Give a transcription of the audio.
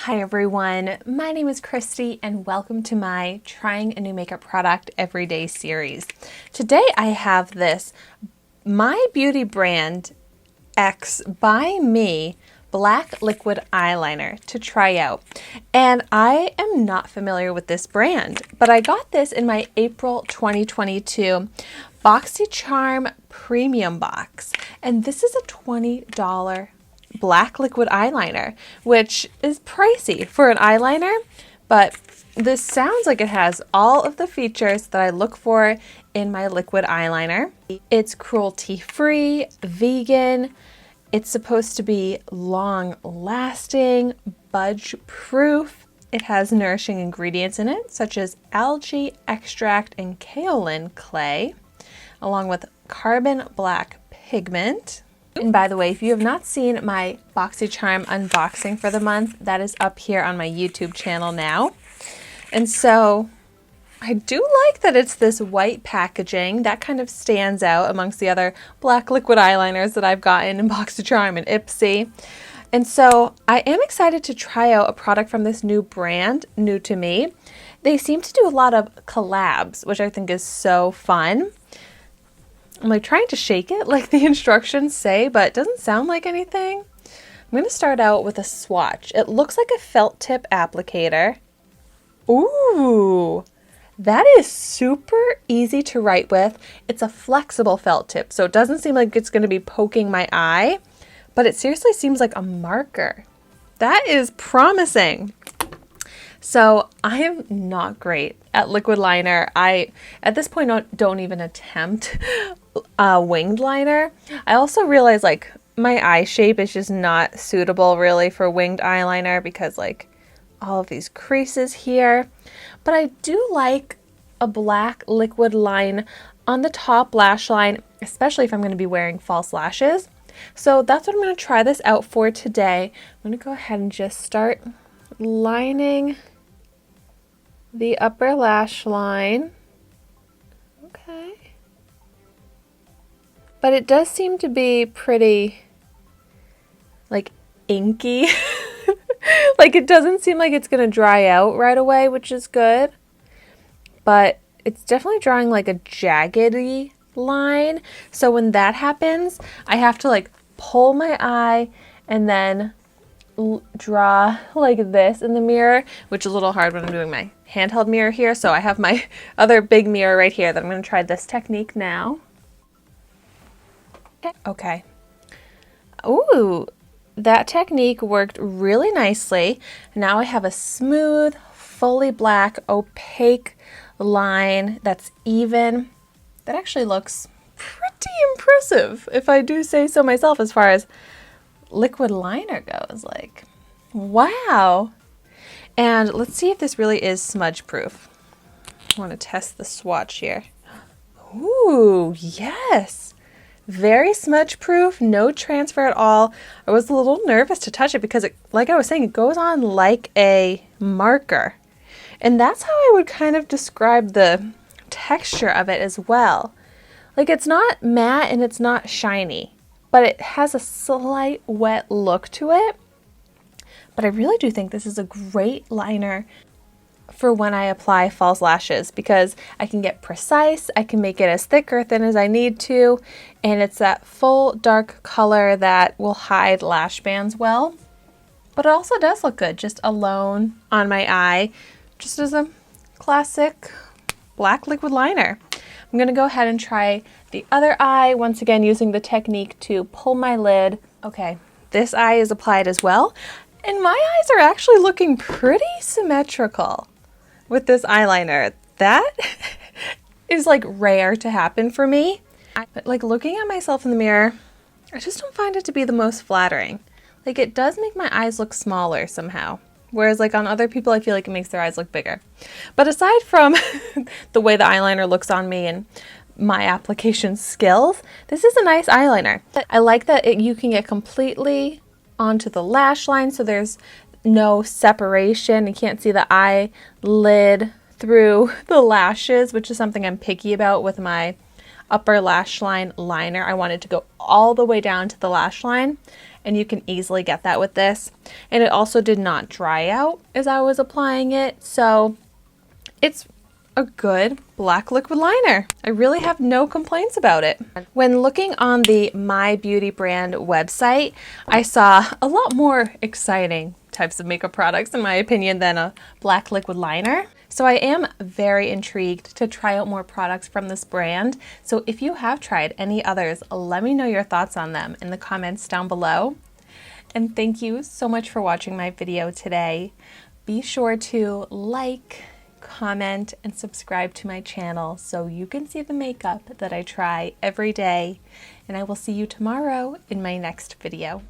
Hi everyone, my name is Christy and welcome to my Trying a New Makeup Product Everyday series. Today I have this MyBeautyBrand X ByMe black liquid eyeliner to try out. And I am not familiar with this brand, but I got this in my April 2022 Boxycharm premium box. And this is a $20 black liquid eyeliner, which is pricey for an eyeliner, but this sounds like it has all of the features that I look for in my liquid eyeliner. It's cruelty free, vegan, it's supposed to be long lasting, budge proof. It has nourishing ingredients in it such as algae extract and kaolin clay, along with carbon black pigment. And by the way, if you have not seen my Boxycharm unboxing for the month, that is up here on my YouTube channel now. And so I do like that it's this white packaging. That kind of stands out amongst the other black liquid eyeliners that I've gotten in Boxycharm and Ipsy. And so I am excited to try out a product from this new brand, new to me. They seem to do a lot of collabs, which I think is so fun. I'm like trying to shake it like the instructions say, but it doesn't sound like anything. I'm going to start out with a swatch. It looks like a felt tip applicator. Ooh, that is super easy to write with. It's a flexible felt tip, so it doesn't seem like it's going to be poking my eye, but it seriously seems like a marker. That is promising. So I am not great at liquid liner. I, at this point, don't even attempt winged liner. I also realize like my eye shape is just not suitable really for winged eyeliner because like all of these creases here. But I do like a black liquid line on the top lash line, especially if I'm going to be wearing false lashes. So that's what I'm going to try this out for today. I'm going to go ahead and just start lining the upper lash line. Okay. But it does seem to be pretty like inky. Like it doesn't seem like it's going to dry out right away, which is good. But it's definitely drawing like a jaggedy line. So when that happens, I have to like pull my eye and then draw like this in the mirror, which is a little hard when I'm doing my handheld mirror here. So I have my other big mirror right here that I'm going to try this technique now. Okay. Ooh, that technique worked really nicely. Now I have a smooth, fully black, opaque line that's even. That actually looks pretty impressive, if I do say so myself, as far as liquid liner goes. Like, wow. And let's see if this really is smudge proof. I want to test the swatch here. Ooh, yes. Very smudge proof, no transfer at all. I was a little nervous to touch it because it, like I was saying, it goes on like a marker. And that's how I would kind of describe the texture of it as well. Like it's not matte and it's not shiny, but it has a slight wet look to it. But I really do think this is a great liner for when I apply false lashes because I can get precise, I can make it as thick or thin as I need to, and it's that full dark color that will hide lash bands well. But it also does look good just alone on my eye, just as a classic black liquid liner. I'm going to go ahead and try the other eye, once again using the technique to pull my lid. Okay, this eye is applied as well, and my eyes are actually looking pretty symmetrical with this eyeliner. That is like rare to happen for me. But like looking at myself in the mirror, I just don't find it to be the most flattering. Like it does make my eyes look smaller somehow. Whereas like on other people, I feel like it makes their eyes look bigger. But aside from the way the eyeliner looks on me and my application skills, this is a nice eyeliner. I like that you can get completely onto the lash line, so there's no separation. You can't see the eyelid through the lashes, which is something I'm picky about with my upper lash line liner. I want it to go all the way down to the lash line. and you can easily get that with this. And it also did not dry out as I was applying it, so it's a good black liquid liner. I really have no complaints about it. When looking on the MyBeautyBrand website, I saw a lot more exciting types of makeup products, in my opinion, than a black liquid liner. So I am very intrigued to try out more products from this brand. So if you have tried any others, let me know your thoughts on them in the comments down below. And thank you so much for watching my video today. Be sure to like, comment, and subscribe to my channel so you can see the makeup that I try every day. And I will see you tomorrow in my next video.